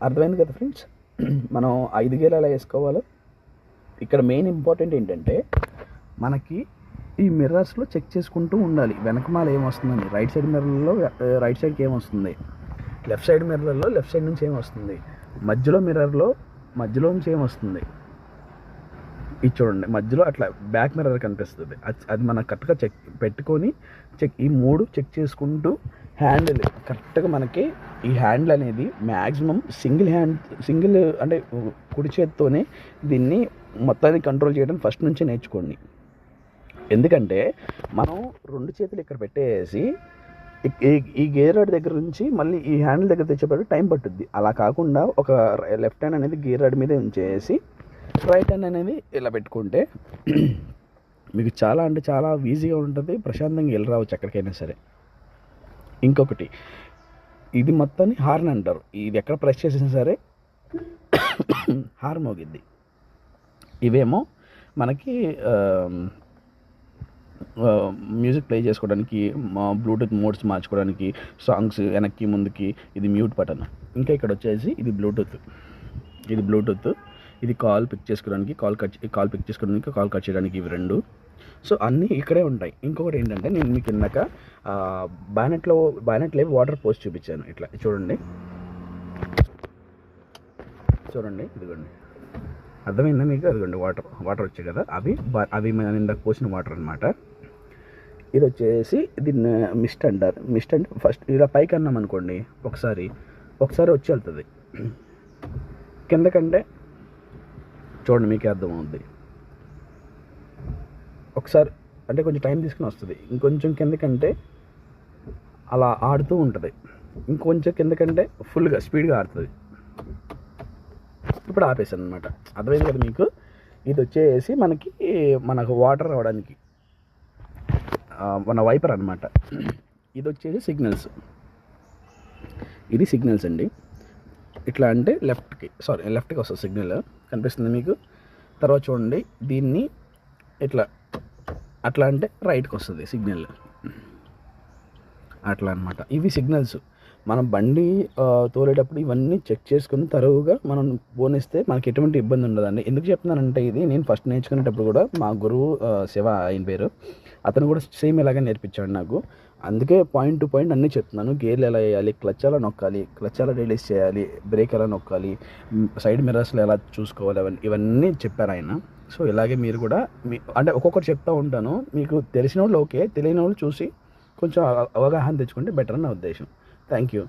అర్థమైంది కదా ఫ్రెండ్స్. మనం 5 గేర్లు ఎలా వేసుకోవాలో. ఇక్కడ మెయిన్ ఇంపార్టెంట్ ఏంటంటే మనకి ఈ మిర్రర్స్లో చెక్ చేసుకుంటూ ఉండాలి వెనకమాల ఏమొస్తుందని. రైట్ సైడ్ మిర్రర్లో రైట్ సైడ్కి ఏమొస్తుంది, లెఫ్ట్ సైడ్ మిర్రర్లో లెఫ్ట్ సైడ్ నుంచి ఏమొస్తుంది, మధ్యలో మిర్రర్లో మధ్యలో నుంచి ఏమొస్తుంది. ఇది చూడండి, మధ్యలో అట్లా బ్యాక్ మిర్రర్ కనిపిస్తుంది. అది మనం కరెక్ట్గా చెక్ పెట్టుకొని ఈ 3 చెక్ చేసుకుంటూ హ్యాండిల్ కరెక్ట్గా మనకి ఈ హ్యాండిల్ అనేది మ్యాక్సిమం సింగిల్ అంటే కుడి చేత్తోనే దీన్ని మొత్తాన్ని కంట్రోల్ చేయడం ఫస్ట్ నుంచి నేర్చుకోండి. ఎందుకంటే మనం 2 చేతులు ఇక్కడ పెట్టేసి ఈ గేర్ రాడ్ దగ్గర నుంచి మళ్ళీ ఈ హ్యాండిల్ దగ్గర తెచ్చేపడు టైం పట్టుద్ది. అలా కాకుండా ఒక లెఫ్ట్ హ్యాండ్ అనేది గేర్ రాడ్ మీద ఉంచేసి రైట్ హ్యాండ్ అనేది ఇలా పెట్టుకుంటే మీకు చాలా అంటే చాలా ఈజీగా ఉంటుంది. ప్రశాంతంగా వెళ్ళి రావచ్చు ఎక్కడికైనా సరే. ఇంకొకటి, ఇది మొత్తాన్ని హార్న్ అంటారు. ఇది ఎక్కడ ప్రెస్ చేసినా సరే హార్న్ మోగిద్ది. ఇవేమో మనకి మ్యూజిక్ ప్లే చేసుకోవడానికి, బ్లూటూత్ మోడ్స్ మార్చుకోవడానికి, సాంగ్స్ వెనక్కి ముందుకి. ఇది మ్యూట్ బటన్. ఇంకా ఇక్కడ వచ్చేసి ఇది బ్లూటూత్. ఇది కాల్ పిక్ చేసుకోవడానికి, కాల్ పిక్ చేసుకోవడానికి, కాల్ కట్ చేయడానికి ఇవి 2. సో అన్నీ ఇక్కడే ఉంటాయి. ఇంకొకటి ఏంటంటే నేను మీకు ఇందాక బ్యానెట్లో వాటర్ పోస్ట్ చూపించాను. ఇట్లా చూడండి, ఇదిగోండి, అర్థమైందా మీకు? అదిగోండి వాటర్ వచ్చాయి కదా, అవి మనం ఇందాక పోసిన వాటర్ అనమాట. ఇది వచ్చేసి దీన్ని మిస్ట్ అంటారు. మిస్ట్ అంటే ఫస్ట్ ఇలా పైకి అన్నాం అనుకోండి, ఒకసారి వచ్చి వెళ్తుంది. కిందకంటే చూడండి మీకే అర్థమవుద్ది. ఒకసారి అంటే కొంచెం టైం తీసుకుని వస్తుంది. ఇంకొంచెం కిందకంటే అలా ఆడుతూ ఉంటుంది. ఇంకొంచెం కిందకంటే ఫుల్గా స్పీడ్గా ఆడుతుంది. ఇప్పుడు ఆపేసాను అనమాట. అర్థమైంది కదా మీకు? ఇది వచ్చేసి మనకు వాటర్ రావడానికి మన వైపర్ అనమాట. ఇది వచ్చేసి ఇది సిగ్నల్స్ అండి. ఇట్లా అంటే లెఫ్ట్కి వస్తుంది సిగ్నల్, కనిపిస్తుంది మీకు. తర్వాత చూడండి, దీన్ని అట్లా అంటే రైట్కి వస్తుంది సిగ్నల్, అట్లా అనమాట. ఇవి సిగ్నల్స్. మనం బండి తోలేటప్పుడు ఇవన్నీ చెక్ చేసుకుని తరువుగా మనం పోనిస్తే మనకి ఎటువంటి ఇబ్బంది ఉండదండి. ఎందుకు చెప్తున్నానంటే ఇది నేను ఫస్ట్ నేర్చుకునేటప్పుడు కూడా మా గురువు శివ ఆయన పేరు, అతను కూడా సేమ్ ఇలాగే నేర్పించాడు నాకు. అందుకే పాయింట్ టు పాయింట్ అన్నీ చెప్తున్నాను. గేర్లు ఎలా వేయాలి, క్లచ్ ఎలా నొక్కాలి, క్లచ్ ఎలా రిలీజ్ చేయాలి, బ్రేక్ ఎలా నొక్కాలి, సైడ్ మిర్రర్స్లో ఎలా చూసుకోవాలి, ఇవన్నీ చెప్పారు ఆయన. సో ఇలాగే మీరు కూడా అంటే ఒక్కొక్కటి చెప్తూ ఉంటాను. మీకు తెలిసిన వాళ్ళు ఓకే, తెలియని వాళ్ళు చూసి కొంచెం అవగాహన తెచ్చుకుంటే బెటర్ అని నా ఉద్దేశం. Thank you.